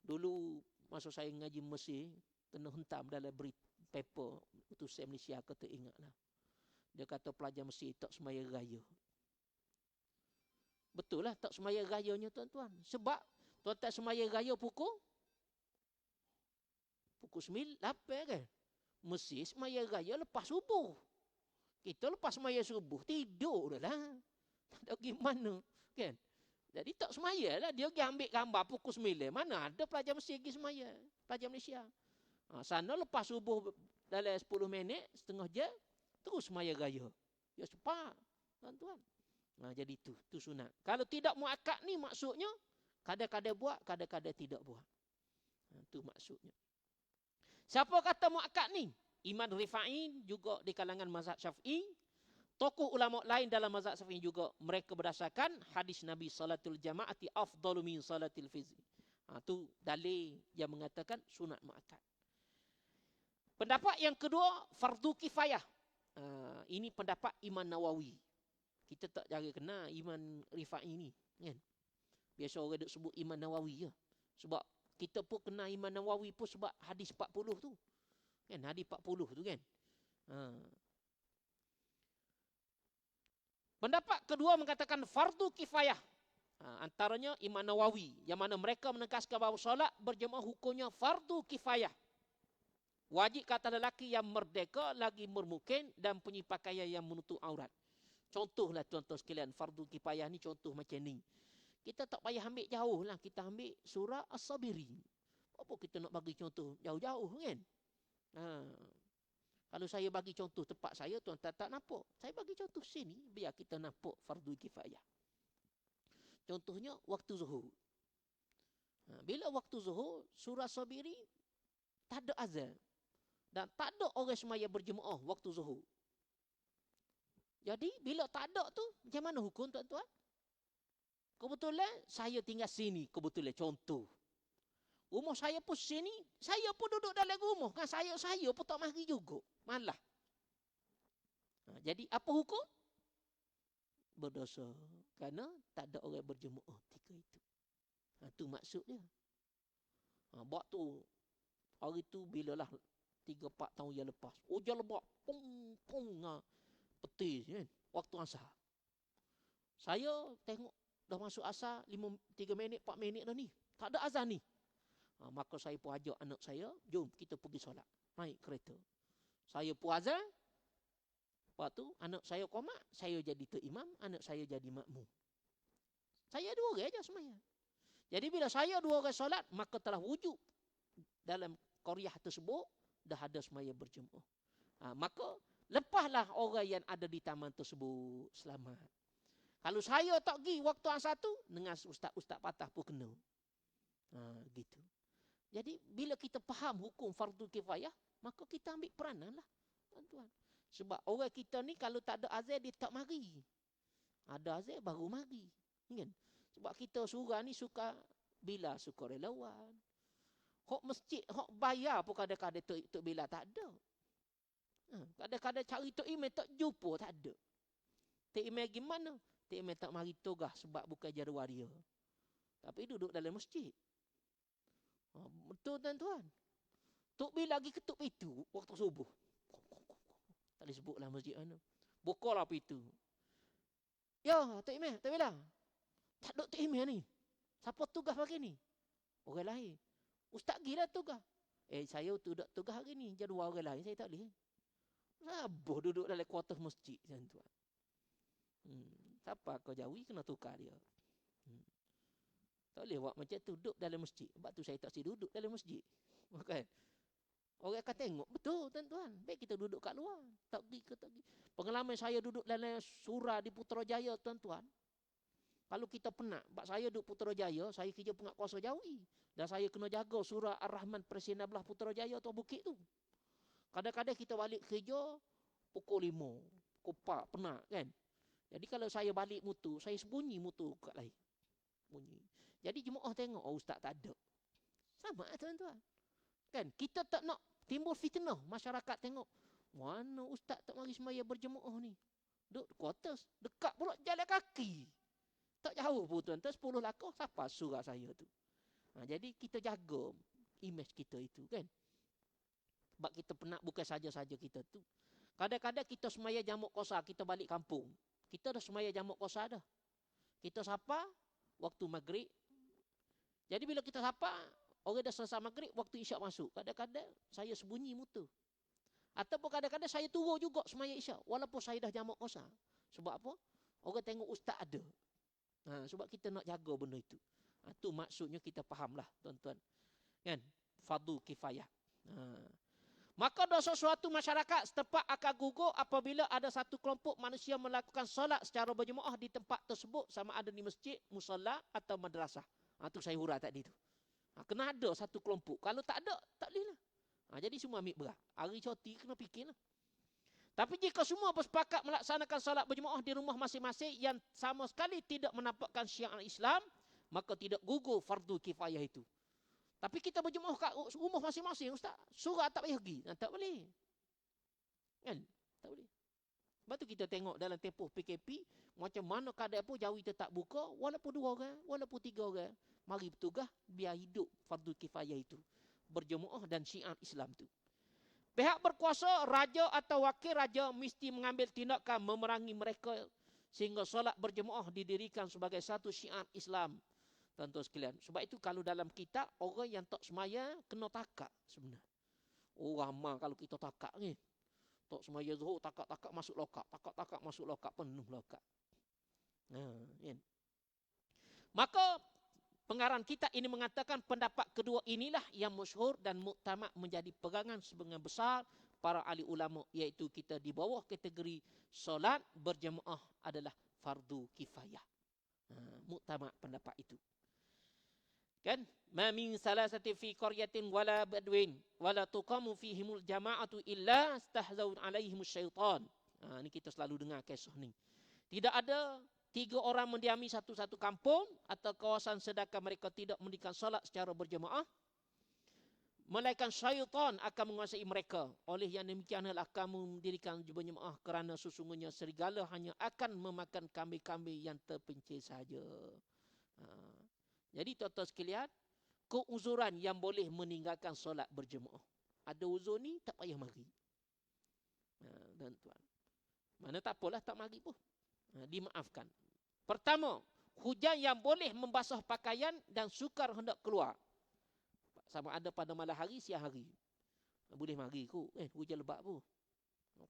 Dulu masa saya ngaji Mesir, kena hentam dalam berita paper utusan Malaysia, kata ingatlah. Dia kata pelajar Mesir tak semaya raya. Betul lah tak semaya rayanya tuan-tuan. Sebab tuan-tuan semaya raya pukul 9, 8 kan. Mesir semaya raya lepas subuh. Kita lepas semaya subuh tidur dah lah. Tak ada gimana kan. Jadi tak semaya lah. Dia pergi ambil gambar pukul 9. Mana ada pelajar Mesir pergi semaya. Pelajar Malaysia. Sana lepas subuh dalam 10 minit, setengah jam, terus semaya raya. Ya cepat, tuan-tuan. Jadi itu sunat. Kalau tidak muakkad ni maksudnya, kadang-kadang buat, kadang-kadang tidak buat. Itu maksudnya. Siapa kata muakkad ni? Imam Rifa'in juga di kalangan mazhab Syafi'i. Tokoh ulama lain dalam mazhab Syafi'i juga. Mereka berdasarkan hadis Nabi salatul jama'ati afdalu min salatil fizri. Itu dalil yang mengatakan sunat muakkad. Pendapat yang kedua, fardu kifayah. Ini pendapat Imam Nawawi. Kita tak jaga kenal Imam Rifa'i ni. Kan? Biasa orang duk sebut Imam Nawawi je. Sebab kita pun kenal Imam Nawawi pun sebab hadis 40 tu. Kan? Hadis 40 tu kan. Pendapat kedua mengatakan fardu kifayah. Antaranya Imam Nawawi. Yang mana mereka menegaskan bahawa solat berjemaah hukumnya fardu kifayah. Wajib kata lelaki yang merdeka lagi bermukim dan punya pakaian yang menutup aurat. Contohlah tuan-tuan sekalian, fardu kifayah ni contoh macam ni. kita tak payah ambil jauh lah. Kita ambil surah As-Sabirin. Apa kita nak bagi contoh jauh-jauh kan? Kalau saya bagi contoh tempat saya, tuan tak nampak. Saya bagi contoh sini, biar kita nampak fardu kifayah. Contohnya, waktu zuhur. Bila waktu zuhur, surah Sabiri tak ada azan. Dan tak ada orang semaya berjemaah waktu zuhur. Jadi, bila tak ada tu, macam mana hukum tuan-tuan? Kebetulan, saya tinggal sini. Kebetulan, contoh. Rumah saya pun sini, saya pun duduk dalam rumah. Kan saya pun tak mari juga. Malah. Jadi apa hukum? Berdosa. Kerana tak ada orang berjemaah ketika itu. Itu maksud dia. Buat tu, hari tu bilalah 3-4 tahun yang lepas. Hujan lebat. Pung. Petis kan. Waktu asar. Saya tengok dah masuk asar 3 minit, 4 minit dah ni. Tak ada azan ni. Maka saya pun ajak anak saya, jom kita pergi solat. Naik kereta. Saya pun azan. Lepas tu, anak saya qomat, saya jadi imam, anak saya jadi makmum. Saya 2 orang aja semaya. Jadi bila saya 2 orang solat, maka telah wujud dalam qaryah tersebut, dah ada semaya berjemaah. Maka, lepaslah orang yang ada di taman tersebut selamat. Kalau saya tak pergi waktu asar tu, dengan ustaz-ustaz patah pun kena. Gitu. Jadi bila kita faham hukum fardu kifayah, maka kita ambil peranan lah, tuan-tuan. Sebab orang kita ni kalau tak ada azan dia tak mari. Ada azan baru mari. Kan? Sebab kita surah ni suka bila suka relawan. Hok masjid, hok bayar pun kadang-kadang Tok Bila tak ada. Kadang-kadang cari Tok Imam tak jumpa, tak ada. Tok Imam gimana? Tok Imam tak mari togah sebab bukan jadual dia. Tapi duduk dalam masjid. Betul tuan-tuan. Tok Bila lagi ketuk pintu waktu subuh. Tak boleh sebutlah masjid mana. Bukalah pintu. Ya, Tok Imam, Tok Bila. Tak ada Tok Imam ni. Siapa tugas pagi ni? Orang lain. Ustaz gila tugas. Saya tu dak tugas hari ni. Jadual orang lain, saya tak boleh. Sabar duduk dalam kuartus masjid, tuan-tuan. Siapa kau jauhi kena tukar dia. Tak boleh buat macam tu, duduk dalam masjid. Sebab tu saya tak si duduk dalam masjid. Bukan? Orang akan tengok. Betul, tuan-tuan. Baik kita duduk kat luar. Tak pergi ke tak pergi. Pengalaman saya duduk dalam surah di Putrajaya, tuan-tuan. Kalau kita penat. Sebab saya duduk Putrajaya, saya kerja pengat kuasa Jawi. Dan saya kena jaga surah Ar-Rahman Presiden belah Putrajaya atau bukit tu. Kadang-kadang kita balik kerja pukul 5, pukul 4, penat kan. Jadi kalau saya balik mutu, saya sembunyi mutu kat lain. Bunyi. Jadi jemaah tengok, ustaz tak ada. Sama tuan-tuan. Kan, kita tak nak timbul fitnah. Masyarakat tengok, mana ustaz tak mari semaya berjemaah ni. Duduk quarters, dekat pula jalan kaki. Tak jauh pun tuan-tuan, 10 langkah, siapa surah saya tu. Jadi kita jaga image kita itu kan. Sebab kita penat bukan saja-saja kita tu. Kadang-kadang kita semaya jamak kosa, kita balik kampung. Kita dah semaya jamak kosa dah. Kita sapa waktu maghrib. Jadi bila kita sapa, orang dah selesai maghrib, waktu isyak masuk. Kadang-kadang saya sembunyi mutu. Ataupun kadang-kadang saya turun juga semaya isyak. Walaupun saya dah jamak kosa. Sebab apa? Orang tengok ustaz ada. Sebab kita nak jaga benda itu. Itu maksudnya kita fahamlah tuan-tuan. Kan? Fardu kifayah. Maka dosa suatu masyarakat setempat akan gugur apabila ada satu kelompok manusia melakukan solat secara berjemaah di tempat tersebut sama ada di masjid, musalla atau madrasah. Itu saya hurah tadi tu. Kena ada satu kelompok. Kalau tak ada, tak boleh lah. Jadi semua ambil berat. Hari cuti kena fikirlah. Tapi jika semua bersepakat melaksanakan solat berjemaah di rumah masing-masing yang sama sekali tidak menampakkan syiar Islam, maka tidak gugur fardu kifayah itu. Tapi kita berjemaah kat rumah masing-masing, ustaz. Surah tak payah pergi. Tak boleh. Kan? Tak boleh. Sebab tu kita tengok dalam tempoh PKP, macam mana keadaan pun Jawi tetap buka, walaupun 2 orang, walaupun 3 orang. Mari bertugas, biar hidup fardu kifayah itu. Berjemaah dan syiar Islam tu. Pihak berkuasa, raja atau wakil raja mesti mengambil tindakan memerangi mereka sehingga solat berjemaah didirikan sebagai satu syiar Islam. Tuan-tuan sekalian. Sebab itu kalau dalam kitab, orang yang tak semaya kena takak sebenarnya. Ramah kalau kita takak ni. Tak semaya zuhur, takak-takak masuk lokak. Takak-takak masuk lokak, penuh lokak. Kan? Maka pengarang kita ini mengatakan pendapat kedua inilah yang masyhur dan muktamad menjadi pegangan sebagian besar para ahli ulama, iaitu kita di bawah kategori solat berjemaah adalah fardu kifayah. Muktamad pendapat itu. Kan? Ma min salasati fi qaryatin wala badwin wala tuqamu fihimul jama'atu illa stahzau alaihim syaitan. Ini kita selalu dengar kisah ni. Tidak ada 3 orang mendiami satu kampung atau kawasan sedangkan mereka tidak mendirikan solat secara berjemaah, melainkan syaitan akan menguasai mereka. Oleh yang demikian adalah kamu mendirikan berjemaah kerana sesungguhnya serigala hanya akan memakan kambing-kambing yang terpencil saja. Jadi tuan-tuan sekalian, keuzuran yang boleh meninggalkan solat berjemaah. Ada uzur ni tak payah mari. Tuan-tuan. Mana tak apalah tak mari pun. Dimaafkan. Pertama, hujan yang boleh membasuh pakaian dan sukar hendak keluar. Sama ada pada malam hari, siang hari. Boleh mari kot. Hujan lebat pun.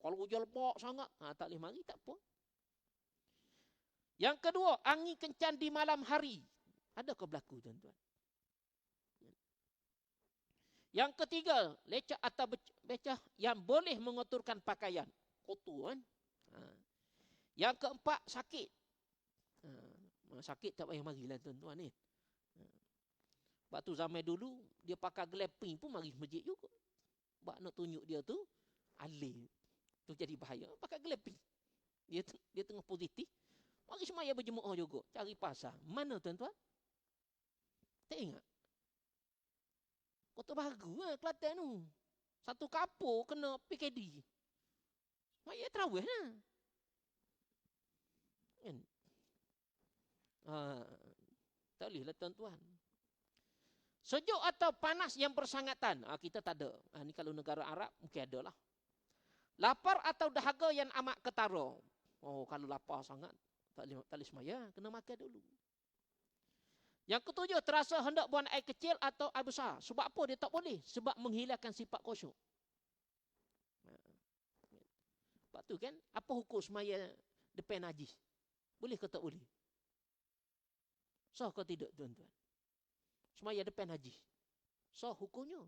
Kalau hujan lebat sangat, tak boleh mari, tak apa. Yang kedua, angin kencang di malam hari. Adakah berlaku, tuan-tuan? Yang ketiga, lecah atau becah yang boleh mengotorkan pakaian. Kotor kan? Yang keempat, sakit. Sakit tak payah marilah, tuan-tuan ni. Sebab tu zaman dulu, dia pakai glamping pun mari masjid juga. Sebab nak tunjuk dia tu, alim. Tu jadi bahaya. Pakai glamping. Dia tengah positif. Mari semaya berjemaah juga. Cari pasal. Mana, tuan-tuan? Tak ingat? Kota Baru Kelantan tu. Satu kapur kena PKD. Maya terawih lah. Kan? Tak boleh lah, tuan-tuan. Sejuk atau panas yang bersangatan. Kita tak ada. Ni kalau negara Arab mungkin ada lah. Lapar atau dahaga yang amat ketara. Kalau lapar sangat tak boleh semaya. Kena makan dulu. Yang ketujuh, terasa hendak buang air kecil atau air besar. Sebab apa dia tak boleh? Sebab menghilangkan sifat khusyuk. Sebab tu kan, apa hukum semaya depan najis? Boleh ke tak boleh? Sah ke tidak, tuan-tuan? Semaya depan najis. Sah hukumnya.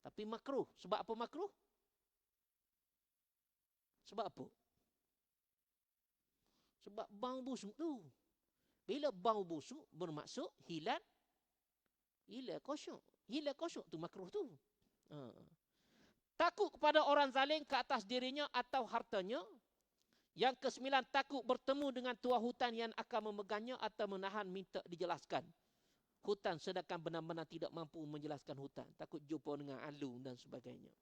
Tapi makruh. Sebab apa makruh? Sebab apa? Sebab bau busuk tu. Bila bau busuk bermaksud hilang khusyuk. Hilang khusyuk tu makruh tu. Takut kepada orang zalim ke atas dirinya atau hartanya. Yang kesembilan, takut bertemu dengan tuan hutan yang akan memegangnya atau menahan minta dijelaskan hutan sedangkan benar-benar tidak mampu menjelaskan hutan. Takut jumpa dengan alung dan sebagainya.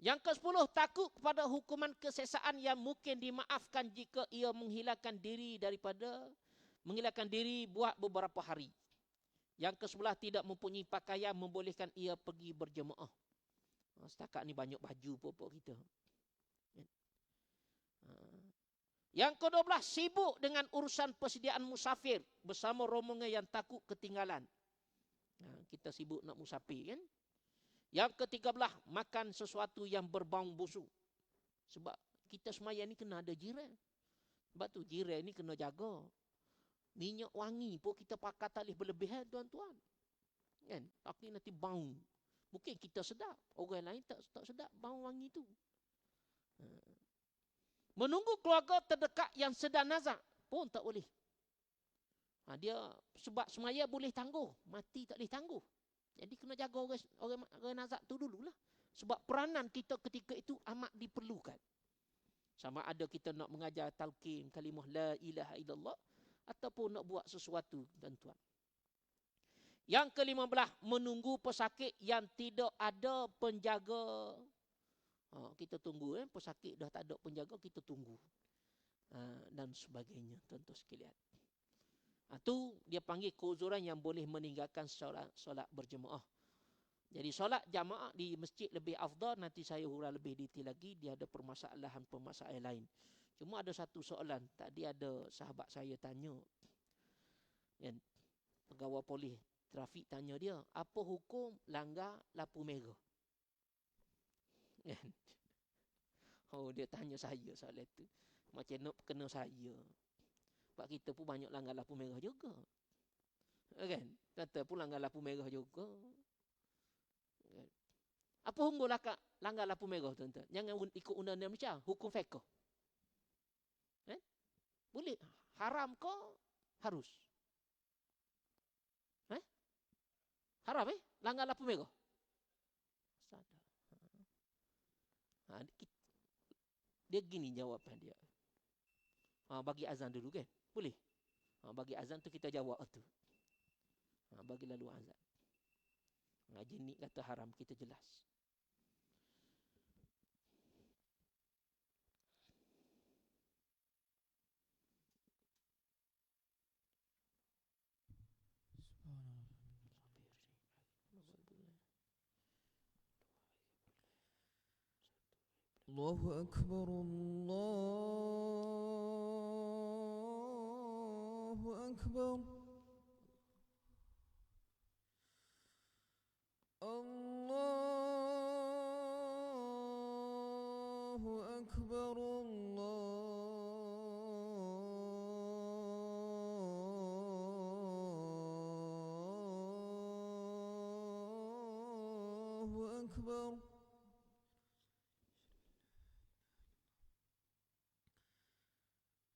Yang ke-10, takut kepada hukuman kesesaan yang mungkin dimaafkan jika ia menghilangkan diri buat beberapa hari. Yang ke-11, tidak mempunyai pakaian membolehkan ia pergi berjemaah. Setakat ni banyak baju pokok kita. Yang ke-12, sibuk dengan urusan persediaan musafir bersama rombongan yang takut ketinggalan. Kita sibuk nak musafir kan. Yang ke-13, makan sesuatu yang berbau busuk. Sebab kita semaya ni kena ada jiran. Sebab tu jiran ni kena jaga. Minyak wangi pun kita pakai tak boleh berlebihan, tuan-tuan. Kan? Tapi nanti bau. Mungkin kita sedap. Orang lain tak sedap bau wangi tu. Menunggu keluarga terdekat yang sedang nazak pun tak boleh. Dia sebab semaya boleh tangguh. Mati tak boleh tangguh. Jadi kena jaga orang nazak tu dululah. Sebab peranan kita ketika itu amat diperlukan. Sama ada kita nak mengajar talqin kalimah la ilaha illallah ataupun nak buat sesuatu, tuan-tuan. Yang ke-15, menunggu pesakit yang tidak ada penjaga. Kita tunggu pesakit dah tak ada penjaga, kita tunggu. Dan sebagainya, tuan-tuan sekalian. Itu dia panggil keuzuran yang boleh meninggalkan solat berjemaah. Jadi solat jamaah di masjid lebih afdal. Nanti saya huraikan lebih detail lagi. Dia ada permasalahan lain. Cuma ada satu soalan. Tadi ada sahabat saya tanya. Pegawai polis trafik tanya dia, apa hukum langgar lampu merah? Dia tanya saya soalan itu. Macam nak kena saya. Sebab kita pun banyak langgar lampu merah juga. Kan? Tuan-tuan pun langgar lampu merah juga. Kan? Apa hukum langgar lampu merah, tuan-tuan? Jangan ikut undang-undang Malaysia. Hukum fiqh. Kan? Boleh. Haram ke harus? Haram langgar lampu merah. Sadar. Dia gini jawapan dia. Bagi azan dulu kan? Boleh? Bagi azan tu kita jawab tu. Bagi lalu azan. Jenik kata haram, kita jelas. Allahu Akbar, Allahu Akbar. Allahu Akbar, Allahu Akbar.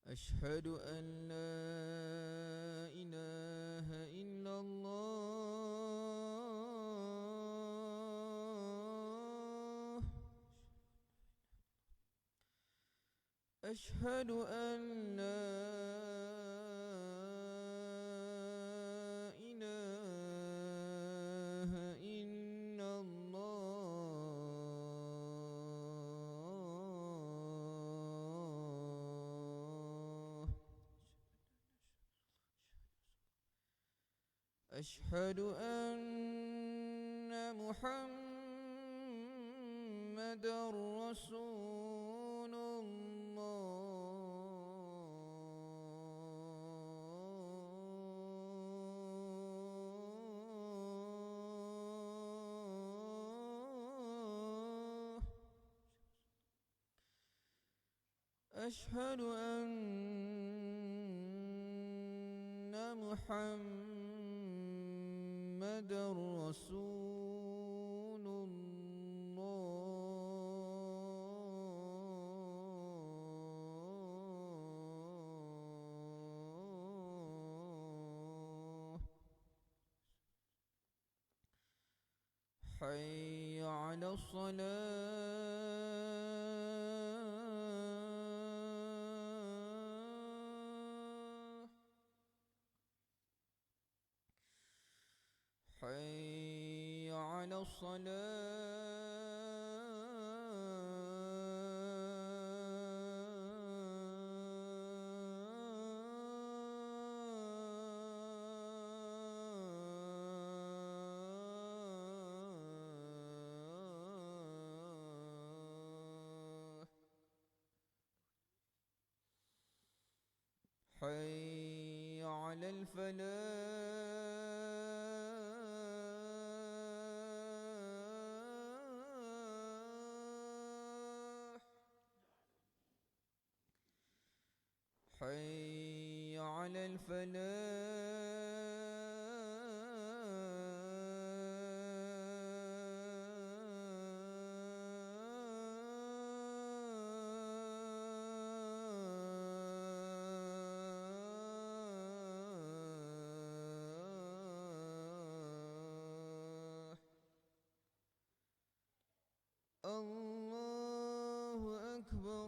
أشهد أن لا إله إلا الله. أشهد أن لا إله إلا الله. أشهد أن محمدًا رسول الله. أشهد أن محمدًا رسول الله. حي على الصلاة. حي على الصلاة. حي على الفلاح. حي على الفلاح. الله أكبر، الله أكبر.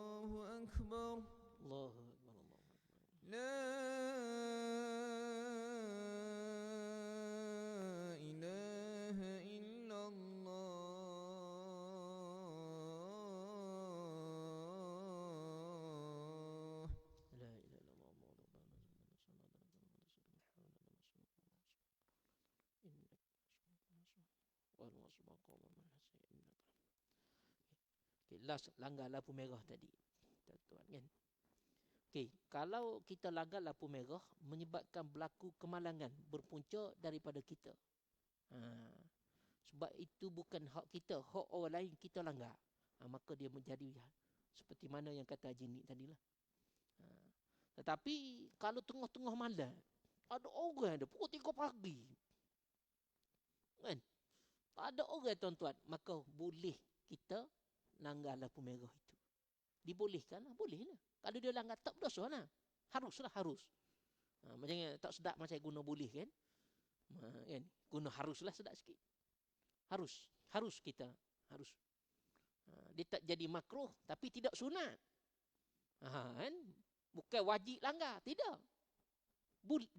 الله أكبر، الله أكبر. لا إله إلا الله. لا إله إلا الله محمد رسول الله. Okay, last langgar lampu merah tadi, tuan-tuan kan. Okey, kalau kita langgar lampu merah menyebabkan berlaku kemalangan berpunca daripada kita. Sebab itu bukan hak kita, hak orang lain kita langgar. Maka dia menjadi seperti mana yang kata Haji Nik tadilah. Tetapi kalau tengah-tengah malam, ada orang ada pukul 3 pagi. Kan? Ada orang tuan-tuan, maka boleh kita langgar lampu merah itu. Dibolehkan lah, boleh lah. Kalau dia langgar tak berdosa lah. Haruslah, harus. Macam tak sedap macam guna boleh kan. Kan? Guna haruslah sedap sikit. Harus kita. Harus. Dia tak jadi makruh tapi tidak sunat. Kan? Bukan wajib langgar. Tidak.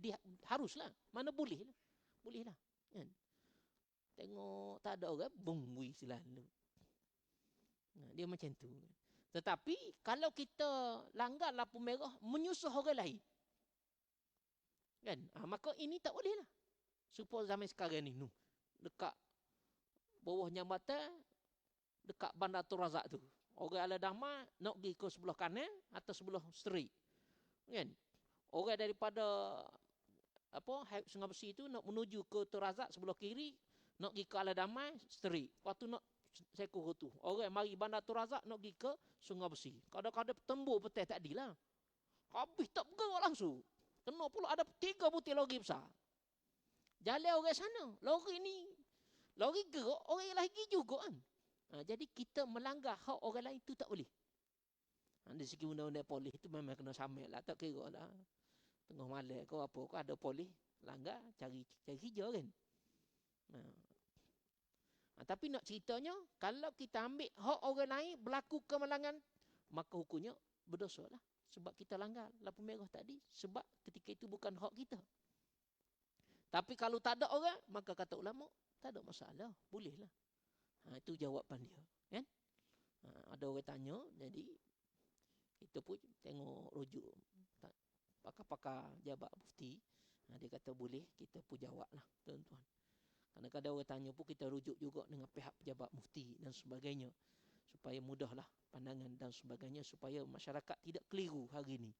Dia haruslah. Mana boleh lah. Boleh lah. Kan? Tengok tak ada orang, bungui selalu. Dia macam tu. Tetapi kalau kita langgar lampu merah menyusah orang lain, kan? Maka ini tak boleh lah. Supaya zaman sekarang ni, dekat bawah jambatan, dekat Bandar Tun Razak tu, orang ala dahma nak pergi ke sebelah kanan atau sebelah street, kan? Orang daripada Sungai Besi tu nak menuju ke Tun Razak sebelah kiri, nak pergi ke Ala Damai street. Lepas tu nak sekor tu. Orang mari Bandar Tun Razak nak pergi ke Sungai Besi. Kadang-kadang tembur petai tak adilah. Habis tak bergerak langsung. Kena pula ada 3 butir lori besar. Jalan orang sana. Lori gerak, orang yang lagi juga kan. Jadi kita melanggar hak orang lain itu tak boleh. Dari segi undang-undang polis itu memang kena samai lah. Tak kira lah. Tengah malam kau apa kau ada polis langgar cari kerja kan. Tapi nak ceritanya, kalau kita ambil hak orang lain berlaku kemalangan, maka hukumnya berdosa lah. Sebab kita langgar lampu merah tadi. Sebab ketika itu bukan hak kita. Tapi kalau tak ada orang, maka kata ulama, tak ada masalah. Bolehlah. Itu jawapan dia. Kan? Ada orang tanya, jadi kita pun tengok rujuk pakar-pakar jabat mufti. Dia kata boleh, kita pun jawab lah tuan-tuan. Kadang-kadang orang tanya pun kita rujuk juga dengan pihak pejabat mufti dan sebagainya. Supaya mudahlah pandangan dan sebagainya. Supaya masyarakat tidak keliru hari ini.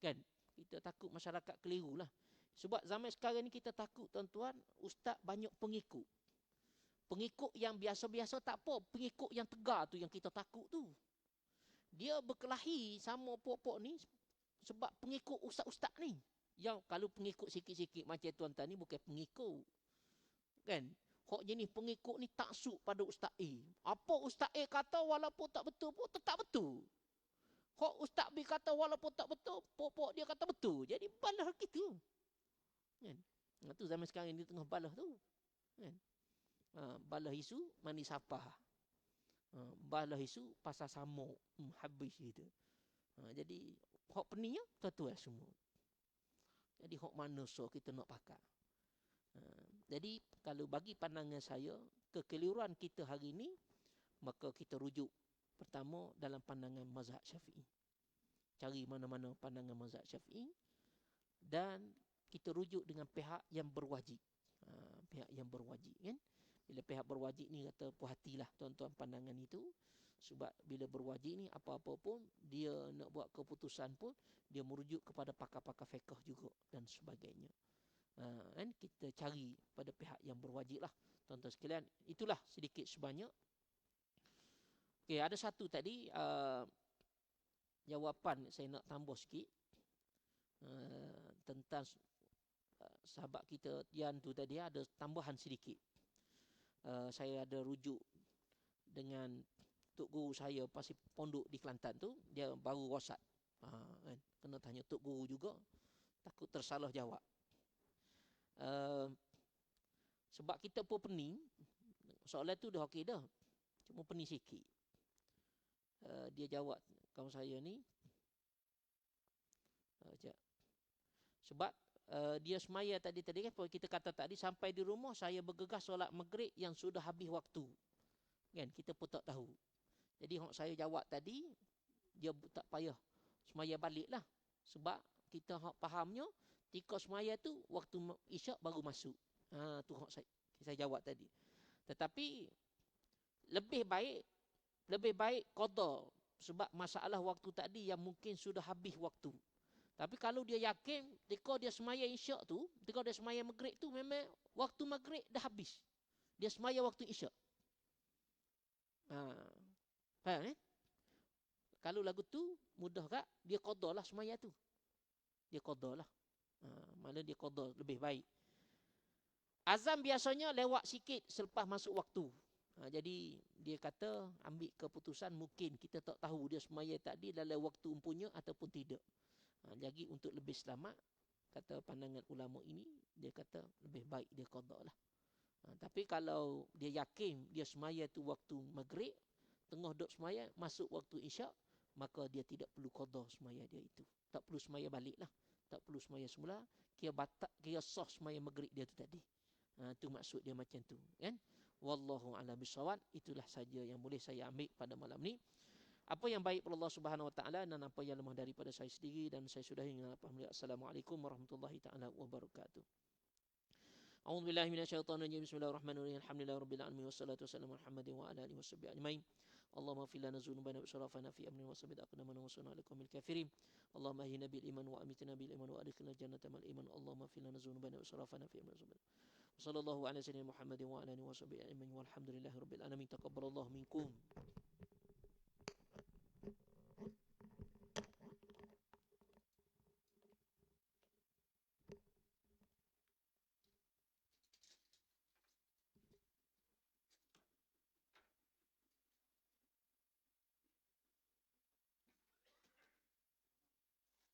Kan? Kita takut masyarakat keliru lah. Sebab zaman sekarang ni kita takut tuan-tuan, ustaz banyak pengikut. Pengikut yang biasa-biasa tak apa. Pengikut yang tegar tu yang kita takut tu. Dia berkelahi sama pok-pok ni sebab pengikut ustaz-ustaz ni. Yang kalau pengikut sikit-sikit macam tuan-tuan ni bukan pengikut. Kan? Hak jenis pengikut ni taksub pada ustaz A. Apa ustaz A kata walaupun tak betul pun tetap betul. Hak ustaz B kata walaupun tak betul, pok-pok dia kata betul. Jadi balah gitu. Kan? Itu zaman sekarang ni tengah balah tu. Kan? Balah isu mani sapah. Balah isu pasal samuk. Habis gitu. Jadi hak peningnya tuan-tuan semua. Jadi hak mana so kita nak pakai. Jadi kalau bagi pandangan saya, kekeliruan kita hari ini, maka kita rujuk pertama dalam pandangan mazhab Syafi'i. Cari mana-mana pandangan mazhab Syafi'i dan kita rujuk dengan pihak yang berwajib. Pihak yang berwajib kan. Bila pihak berwajib ni kata puas hatilah tuan-tuan pandangan itu. Sebab bila berwajib ni apa-apa pun dia nak buat keputusan pun dia merujuk kepada pakar-pakar fiqh juga dan sebagainya. Kan kita cari pada pihak yang berwajib lah tuan-tuan sekalian. Itulah sedikit sebanyak. Okey, ada satu tadi jawapan saya nak tambah sikit tentang sahabat kita Yan tu tadi ada tambahan sedikit. Saya ada rujuk dengan Tok Guru saya pasti pondok di Kelantan tu, dia baru WhatsApp. Kan? Kena tanya Tok Guru juga, takut tersalah jawab. Sebab kita pun pening, soalan tu dah okey dah, cuma pening sikit. Dia jawab kawan saya ni, sebab dia semaya tadi kan kita kata tadi sampai di rumah saya bergegas solat maghrib yang sudah habis waktu. Kan kita pun tak tahu. Jadi hak saya jawab tadi dia tak payah semaya baliklah. Sebab kita hak fahamnya ketika semaya tu waktu isyak baru masuk. Tu hak saya jawab tadi. Tetapi lebih baik qada sebab masalah waktu tadi yang mungkin sudah habis waktu. Tapi kalau dia yakin, ketika dia semaya isyak tu, ketika dia semaya maghrib tu, memang waktu maghrib dah habis. Dia semaya waktu isyak. Faham Kalau lagu tu, mudah tak? Dia qada lah semaya tu. Dia qada lah. Mana dia qada lebih baik. Azam biasanya lewat sikit selepas masuk waktu. Jadi dia kata ambil keputusan mungkin kita tak tahu dia semaya tadi dalam waktu empunya ataupun tidak. Jadi untuk lebih selamat, kata pandangan ulama ini, dia kata lebih baik dia qada lah. Tapi kalau dia yakin dia semaya tu waktu maghrib, tengah duduk semaya, masuk waktu isyak, maka dia tidak perlu qada semaya dia itu. Tak perlu semaya balik lah. Tak perlu semaya semula, kira sah semaya maghrib dia tu tadi. Itu maksud dia macam tu. Kan? Wallahu a'lam bishawab. Itulah saja yang boleh saya ambil pada malam ni. Apa yang baik pada Allah Subhanahu wa taala dan apa yang lemah daripada saya sendiri dan saya sudahi dengan alhamdulillah. Assalamualaikum warahmatullahi taala wabarakatuh. A'udzu billahi minasyaitonir rajim. Bismillahirrahmanirrahim. Alhamdulillahirabbil alamin wassalatu wassalamu ala Muhammadin wa ala alihi washabbihi ajmain. Allahumma fil lana dzunubana wa israfana fi amrina wa sabbit aqdamana wa sunna alaikum bil kafirin. Allahumma ahyina bil iman wa amitna bil iman wa adkhilna jannata mal iman. Allahumma fil lana dzunubana wa israfana fi amrina. Sallallahu ala sayyidina Muhammadin wa ala alihi washabbihi ajmain. Walhamdulillahirabbil alamin. Taqabbalallahu minkum.